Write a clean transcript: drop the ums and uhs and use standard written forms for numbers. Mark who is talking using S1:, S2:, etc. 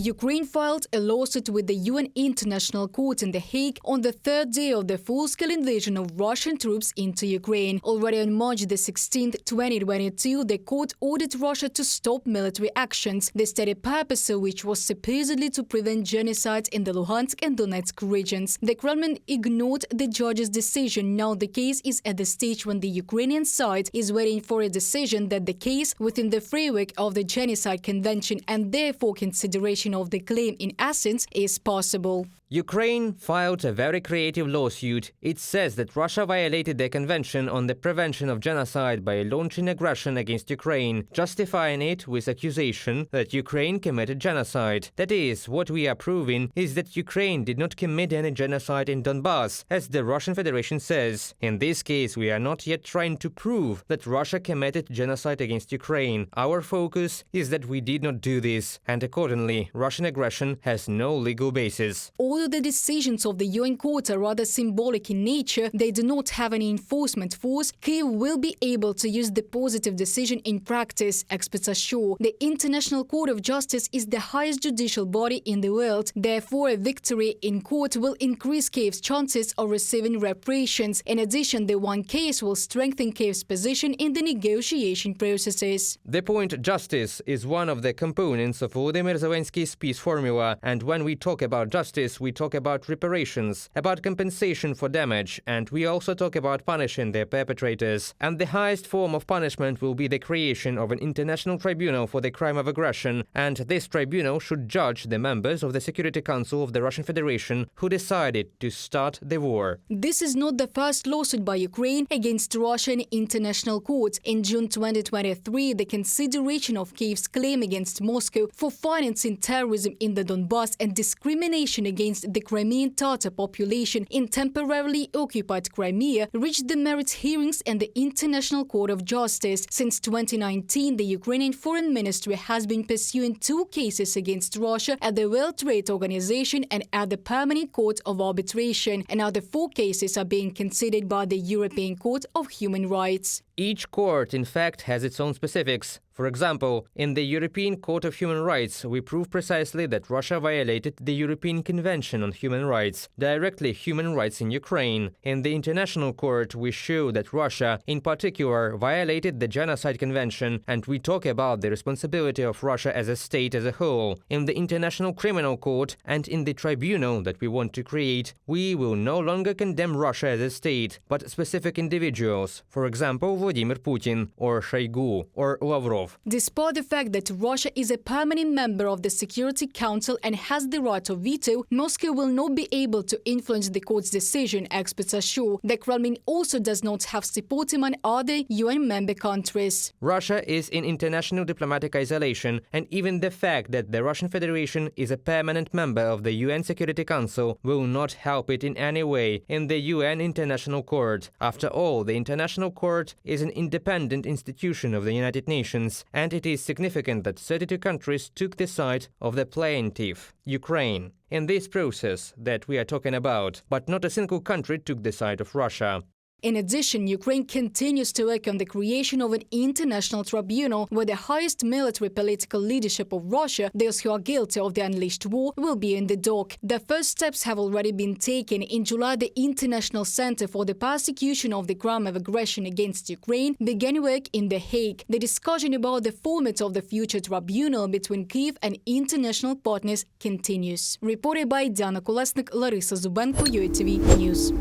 S1: Ukraine filed a lawsuit with the UN International Court in The Hague on the third day of the full-scale invasion of Russian troops into Ukraine. Already on March 16, 2022, the court ordered Russia to stop military actions, the stated purpose of which was supposedly to prevent genocide in the Luhansk and Donetsk regions. The Kremlin ignored the judge's decision. Now the case is at the stage when the Ukrainian side is waiting for a decision that the case within the framework of the Genocide Convention and therefore consideration of the claim in essence is possible.
S2: Ukraine filed a very creative lawsuit. It says that Russia violated the Convention on the Prevention of Genocide by launching aggression against Ukraine, justifying it with accusation that Ukraine committed genocide. That is, what we are proving is that Ukraine did not commit any genocide in Donbass, as the Russian Federation says. In this case, we are not yet trying to prove that Russia committed genocide against Ukraine. Our focus is that we did not do this, and accordingly, Russian aggression has no legal basis.
S1: Although the decisions of the UN Court are rather symbolic in nature, they do not have any enforcement force. Kyiv will be able to use the positive decision in practice, experts are sure. The International Court of Justice is the highest judicial body in the world. Therefore, a victory in court will increase Kyiv's chances of receiving reparations. In addition, the one case will strengthen Kyiv's position in the negotiation processes.
S2: The point justice is one of the components of Volodymyr Zelensky's peace formula, and when we talk about justice, we talk about reparations, about compensation for damage, and we also talk about punishing the perpetrators. And the highest form of punishment will be the creation of an international tribunal for the crime of aggression, and this tribunal should judge the members of the Security Council of the Russian Federation who decided to start the war.
S1: This is not the first lawsuit by Ukraine against Russia in international court. In June 2023, the consideration of Kyiv's claim against Moscow for financing terrorism in the Donbass and discrimination against the Crimean Tatar population in temporarily occupied Crimea reached the merits hearings and the International Court of Justice. Since 2019, the Ukrainian Foreign Ministry has been pursuing 2 cases against Russia at the World Trade Organization and at the Permanent Court of Arbitration. Another 4 cases are being considered by the European Court of Human Rights.
S2: Each court, in fact, has its own specifics. For example, in the European Court of Human Rights, we prove precisely that Russia violated the European Convention on Human Rights, directly human rights in Ukraine. In the International Court, we show that Russia, in particular, violated the Genocide Convention, and we talk about the responsibility of Russia as a state as a whole. In the International Criminal Court and in the tribunal that we want to create, we will no longer condemn Russia as a state, but specific individuals, for example, Vladimir Putin, or Shoigu, or Lavrov.
S1: Despite the fact that Russia is a permanent member of the Security Council and has the right of veto, Moscow will not be able to influence the court's decision, experts are sure. The Kremlin also does not have support among other UN member countries.
S2: Russia is in international diplomatic isolation, and even the fact that the Russian Federation is a permanent member of the UN Security Council will not help it in any way in the UN International Court. After all, the International Court is an independent institution of the United Nations, and it is significant that 32 countries took the side of the plaintiff, Ukraine, in this process that we are talking about, but not a single country took the side of Russia.
S1: In addition, Ukraine continues to work on the creation of an international tribunal where the highest military political leadership of Russia, those who are guilty of the unleashed war, will be in the dock. The first steps have already been taken. In July, the International Center for the Prosecution of the Crime of Aggression against Ukraine began work in The Hague. The discussion about the format of the future tribunal between Kyiv and international partners continues. Reported by Diana Kolesnik, Larisa Zubenko, UATV News.